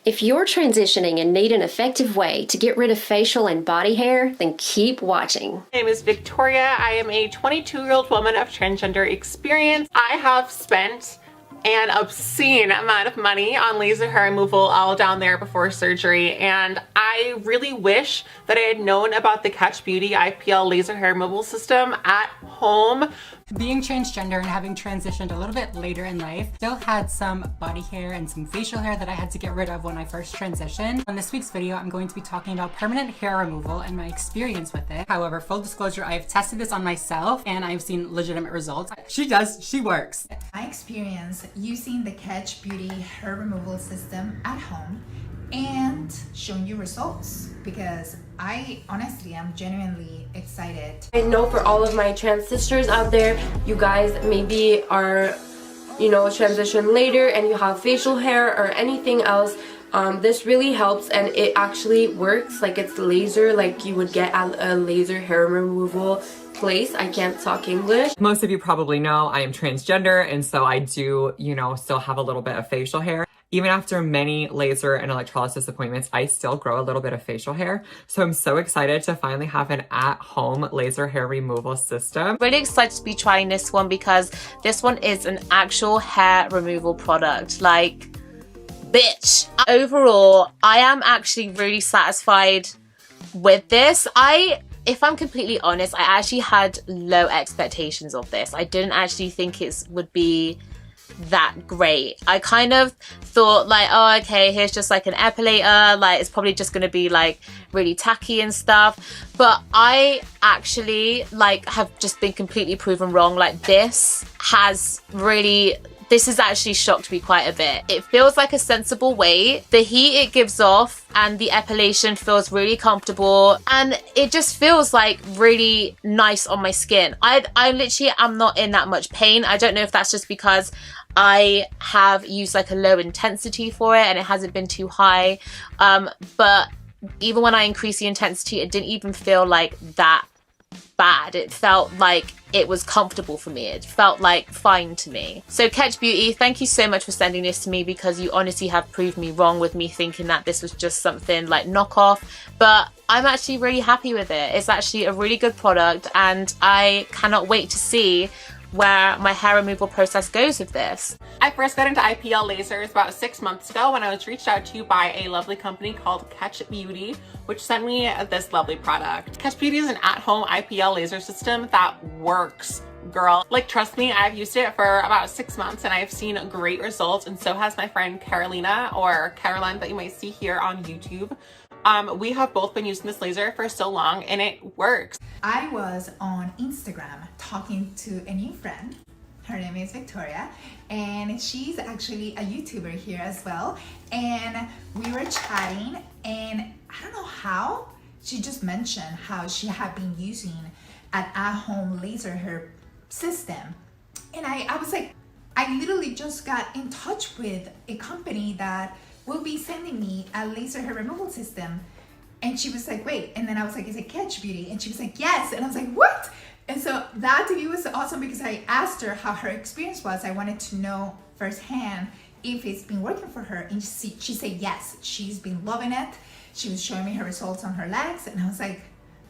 If you're transitioning and need an effective way to get rid of facial and body hair, then keep watching. My name is Victoria. I am a 22-year-old woman of transgender experience. I have spent an obscene amount of money on laser hair removal all down there before surgery, and I really wish that I had known about the KetchBeauty IPL laser hair removal system at home. Being transgender and having transitioned a little bit later in life, still had some body hair and some facial hair that I had to get rid of when I first transitioned. On this week's video, I'm going to be talking about permanent hair removal and my experience with it. However, full disclosure, I have tested this on myself and I've seen legitimate results. She works. My experience using the KetchBeauty hair removal system at home and showing you results, because I honestly am genuinely excited. I know for all of my trans sisters out there, you guys maybe are, transition later and you have facial hair or anything else. This really helps, and it actually works. Like, it's laser, like you would get at a laser hair removal place. I can't talk English. Most of you probably know I am transgender, and so I do, still have a little bit of facial hair. Even after many laser and electrolysis appointments, I still grow a little bit of facial hair. So I'm so excited to finally have an at-home laser hair removal system. Really excited to be trying this one because this one is an actual hair removal product. Like, bitch. Overall, I am actually really satisfied with this. If I'm completely honest, I actually had low expectations of this. I didn't actually think it would be that great. I kind of thought like, oh, okay, here's just like an epilator, like it's probably just gonna be like really tacky and stuff, but I actually have just been completely proven wrong. Like, this has actually shocked me quite a bit. It feels like a sensible weight. The heat it gives off and the epilation feels really comfortable, and it just feels like really nice on my skin. I literally am not in that much pain. I don't know if that's just because I have used like a low intensity for it and it hasn't been too high, but even when I increased the intensity, it didn't even feel like that bad. It felt like it was comfortable for me. It felt like fine to me. So KetchBeauty, thank you so much for sending this to me, because you honestly have proved me wrong with me thinking that this was just something like knockoff, but I'm actually really happy with it. It's actually a really good product, and I cannot wait to see where my hair removal process goes with this. I first got into IPL lasers about 6 months ago when I was reached out to by a lovely company called KetchBeauty, which sent me this lovely product. KetchBeauty is an at-home IPL laser system that works, girl. Like, trust me, I've used it for about 6 months and I've seen great results, and so has my friend Carolina, or Caroland, that you might see here on YouTube. We have both been using this laser for so long and it works. I was on Instagram talking to a new friend. Her name is Victoria, and she's actually a YouTuber here as well. And we were chatting, and I don't know how, she just mentioned how she had been using an at-home laser hair system. And I was like, I literally just got in touch with a company that will be sending me a laser hair removal system. And she was like, wait. And then I was like, is it KetchBeauty? And she was like, yes. And I was like, what? And so that to me was awesome, because I asked her how her experience was. I wanted to know firsthand if it's been working for her. And she said yes, she's been loving it. She was showing me her results on her legs. And I was like,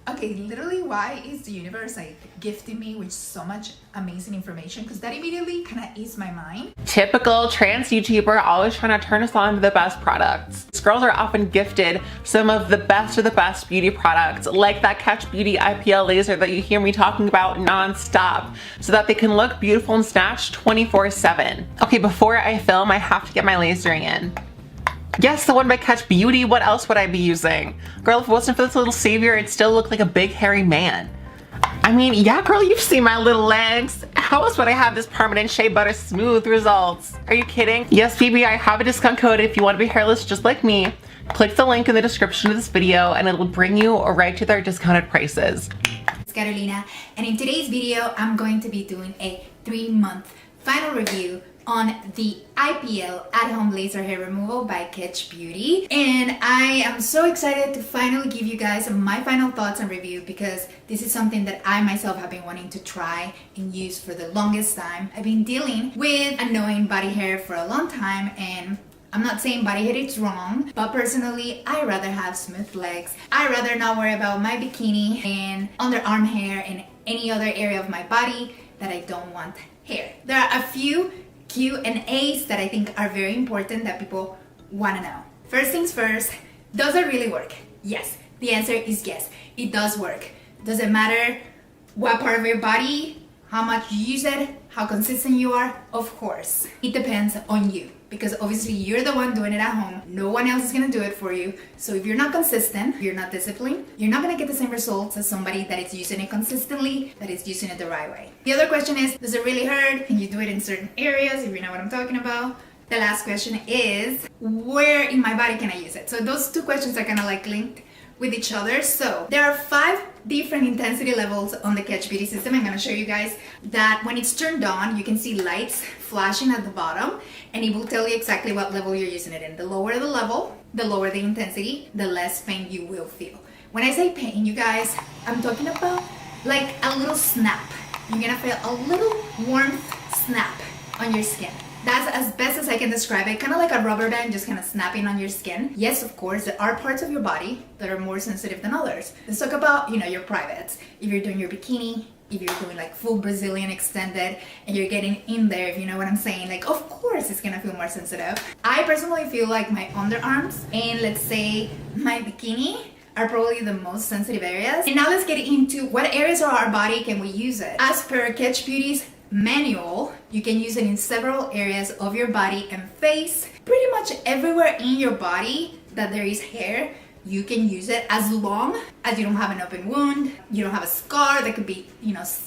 okay, literally, why is the universe like gifting me with so much amazing information? Because that immediately kind of eased my mind. Typical trans YouTuber, always trying to turn us on to the best products. These girls are often gifted some of the best beauty products, like that KetchBeauty IPL laser that you hear me talking about non-stop, so that they can look beautiful and snatched 24/7. Okay, before I film, I have to get my lasering in. Yes, the one by KetchBeauty. What else would I be using? Girl, if it wasn't for this little savior, it'd still look like a big hairy man. I mean, yeah, girl, you've seen my little legs. How else would I have this permanent shea butter smooth results? Are you kidding? Yes, baby, I have a discount code if you want to be hairless just like me. Click the link in the description of this video and it'll bring you right to their discounted prices. It's Carolina, and in today's video, I'm going to be doing a 3-month final review on the IPL at-home laser hair removal by KetchBeauty. And I am so excited to finally give you guys my final thoughts and review, because this is something that I myself have been wanting to try and use for the longest time. I've been dealing with annoying body hair for a long time, and I'm not saying body hair is wrong, but personally, I rather have smooth legs. I rather not worry about my bikini and underarm hair and any other area of my body that I don't want hair. There are a few Q&As that I think are very important that people want to know. First things first, does it really work? Yes. The answer is yes. It does work. Does it matter what part of your body, how much you use it, how consistent you are? Of course. It depends on you, because obviously you're the one doing it at home. No one else is gonna do it for you. So if you're not consistent, you're not disciplined, you're not gonna get the same results as somebody that is using it consistently, that is using it the right way. The other question is, does it really hurt? Can you do it in certain areas, if you know what I'm talking about? The last question is, where in my body can I use it? So those two questions are kind of like linked with each other. So there are 5 different intensity levels on the KetchBeauty system. I'm gonna show you guys that when it's turned on, you can see lights flashing at the bottom, and it will tell you exactly what level you're using it in. The lower the level, the lower the intensity, the less pain you will feel. When I say pain, you guys, I'm talking about like a little snap. You're gonna feel a little warmth snap on your skin. That's as best as I can describe it, kind of like a rubber band just kind of snapping on your skin. Yes, of course, there are parts of your body that are more sensitive than others. Let's talk about, your privates. If you're doing your bikini, if you're doing like full Brazilian extended and you're getting in there, if you know what I'm saying, like of course it's gonna feel more sensitive. I personally feel like my underarms and let's say my bikini are probably the most sensitive areas. And now let's get into what areas of our body can we use it. As per KetchBeauty's manual, you can use it in several areas of your body and face. Pretty much everywhere in your body that there is hair, you can use it as long as you don't have an open wound, you don't have a scar that could be,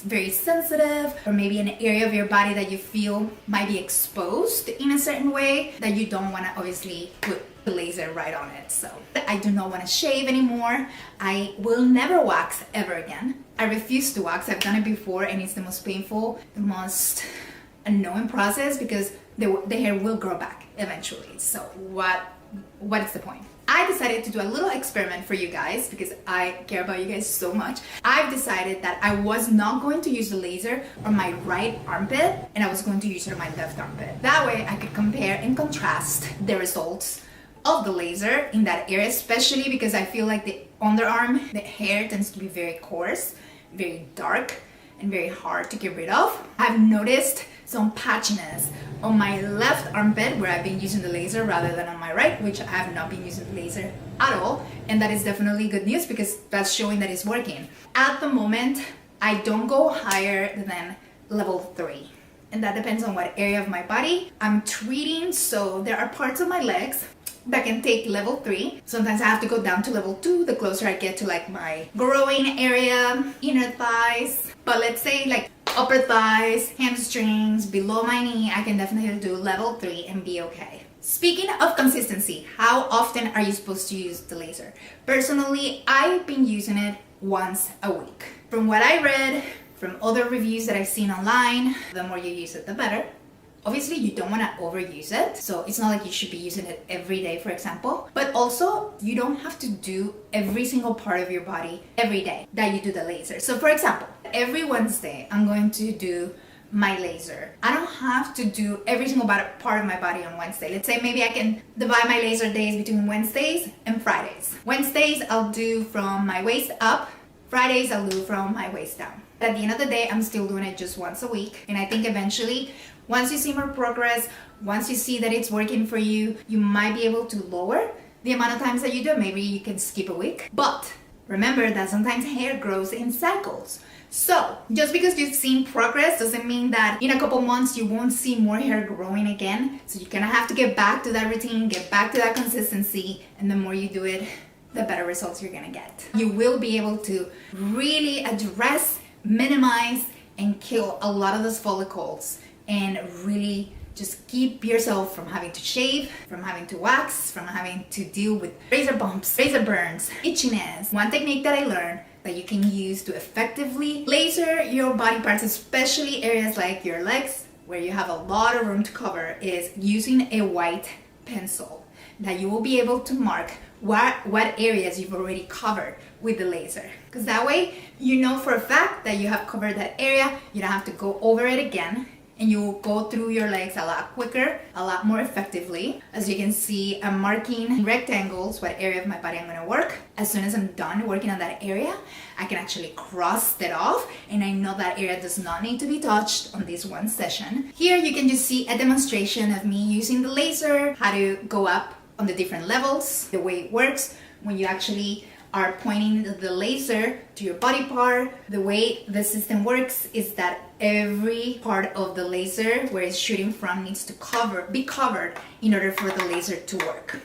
very sensitive, or maybe an area of your body that you feel might be exposed in a certain way that you don't want to obviously put the laser right on it. So I do not want to shave anymore. I will never wax ever again. I refuse to wax. I've done it before and it's the most painful, the most annoying process because the hair will grow back eventually. So what is the point? I decided to do a little experiment for you guys because I care about you guys so much. I've decided that I was not going to use the laser on my right armpit and I was going to use it on my left armpit. That way I could compare and contrast the results of the laser in that area, especially because I feel like the underarm, the hair tends to be very coarse, very dark, and very hard to get rid of. I've noticed some patchiness on my left armpit where I've been using the laser rather than on my right, which I have not been using the laser at all. And that is definitely good news because that's showing that it's working. At the moment, I don't go higher than level 3. And that depends on what area of my body I'm treating. So there are parts of my legs that can take level 3. Sometimes I have to go down to level 2 the closer I get to like my growing area, inner thighs. But let's say like upper thighs, hamstrings, below my knee, I can definitely do level 3 and be okay. Speaking of consistency, how often are you supposed to use the laser? Personally, I've been using it once a week. From what I read, from other reviews that I've seen online, the more you use it, the better. Obviously, you don't want to overuse it, so it's not like you should be using it every day, for example. But also, you don't have to do every single part of your body every day that you do the laser. So for example, every Wednesday, I'm going to do my laser. I don't have to do every single part of my body on Wednesday. Let's say maybe I can divide my laser days between Wednesdays and Fridays. Wednesdays, I'll do from my waist up. Fridays, I'll do from my waist down. At the end of the day, I'm still doing it just once a week. And I think eventually, once you see more progress, once you see that it's working for you, you might be able to lower the amount of times that you do it. Maybe you can skip a week. But remember that sometimes hair grows in cycles. So just because you've seen progress doesn't mean that in a couple months you won't see more hair growing again. So you're gonna have to get back to that routine, get back to that consistency, and the more you do it, the better results you're gonna get. You will be able to really address, minimize, and kill a lot of those follicles and really just keep yourself from having to shave, from having to wax, from having to deal with razor bumps, razor burns, itchiness. One technique that I learned that you can use to effectively laser your body parts, especially areas like your legs where you have a lot of room to cover, is using a white pencil that you will be able to mark what areas you've already covered with the laser. Because that way you know for a fact that you have covered that area, you don't have to go over it again, and you will go through your legs a lot quicker, a lot more effectively. As you can see, I'm marking rectangles what area of my body I'm gonna work. As soon as I'm done working on that area, I can actually cross that off, and I know that area does not need to be touched on this one session. Here you can just see a demonstration of me using the laser, how to go up on the different levels, the way it works when you actually are pointing the laser to your body part. The way the system works is that every part of the laser where it's shooting from needs to be covered in order for the laser to work.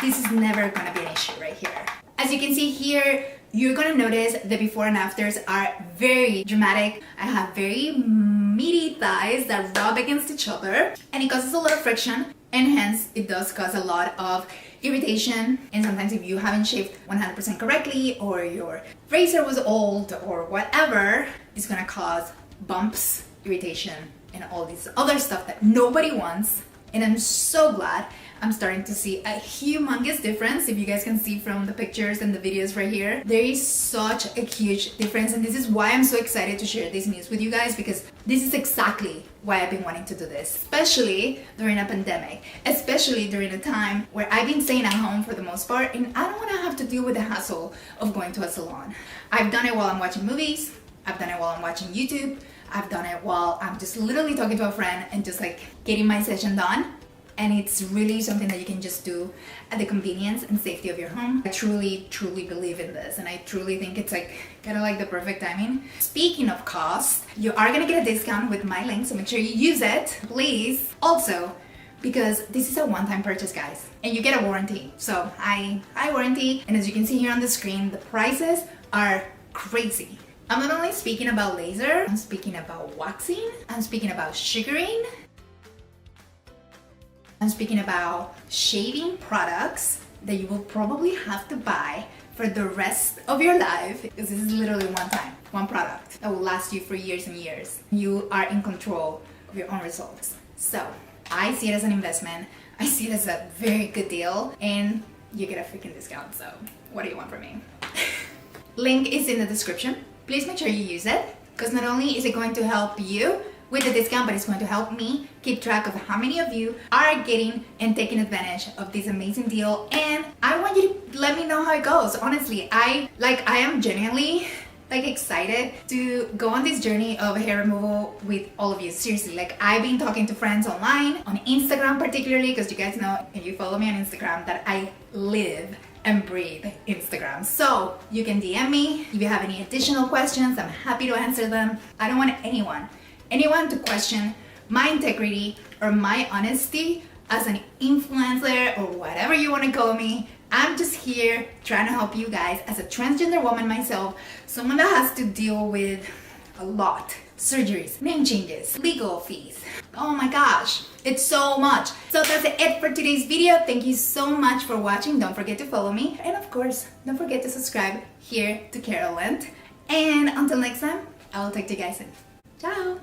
This is never gonna be an issue right here. As you can see here, you're gonna notice the before and afters are very dramatic. I have very meaty thighs that rub against each other, and it causes a lot of friction, and hence it does cause a lot of irritation. And sometimes if you haven't shaved 100% correctly, or your razor was old or whatever, it's gonna cause bumps, irritation, and all this other stuff that nobody wants. And I'm so glad I'm starting to see a humongous difference. If you guys can see from the pictures and the videos right here, there is such a huge difference, and this is why I'm so excited to share this news with you guys, because this is exactly why I've been wanting to do this, especially during a pandemic, especially during a time where I've been staying at home for the most part, and I don't want to have to deal with the hassle of going to a salon. I've done it while I'm watching movies, I've done it while I'm watching YouTube, I've done it while I'm just literally talking to a friend and just like getting my session done. And it's really something that you can just do at the convenience and safety of your home. I truly, truly believe in this, and I truly think it's like kind of like the perfect timing. Speaking of cost, you are gonna get a discount with my link, so make sure you use it, please. Also, because this is a one-time purchase, guys, and you get a warranty. So I warranty, and as you can see here on the screen, the prices are crazy. I'm not only speaking about laser, I'm speaking about waxing, I'm speaking about sugaring, I'm speaking about shaving products that you will probably have to buy for the rest of your life, because this is literally one time, one product that will last you for years and years. You are in control of your own results. So I see it as an investment. I see it as a very good deal, and you get a freaking discount. So what do you want from me? Link is in the description. Please make sure you use it, because not only is it going to help you with the discount, but it's going to help me keep track of how many of you are getting and taking advantage of this amazing deal. And I want you to let me know how it goes. Honestly, I am genuinely like excited to go on this journey of hair removal with all of you. Seriously, like I've been talking to friends online, on Instagram particularly, because you guys know, if you follow me on Instagram, that I live and breathe Instagram. So you can DM me if you have any additional questions. I'm happy to answer them. I don't want anyone to question my integrity or my honesty as an influencer or whatever you want to call me. I'm just here trying to help you guys as a transgender woman myself, someone that has to deal with a lot. Surgeries, name changes, legal fees. Oh my gosh, it's so much. So that's it for today's video. Thank you so much for watching. Don't forget to follow me. And of course, don't forget to subscribe here to Caroland. And until next time, I will talk to you guys soon. Ciao!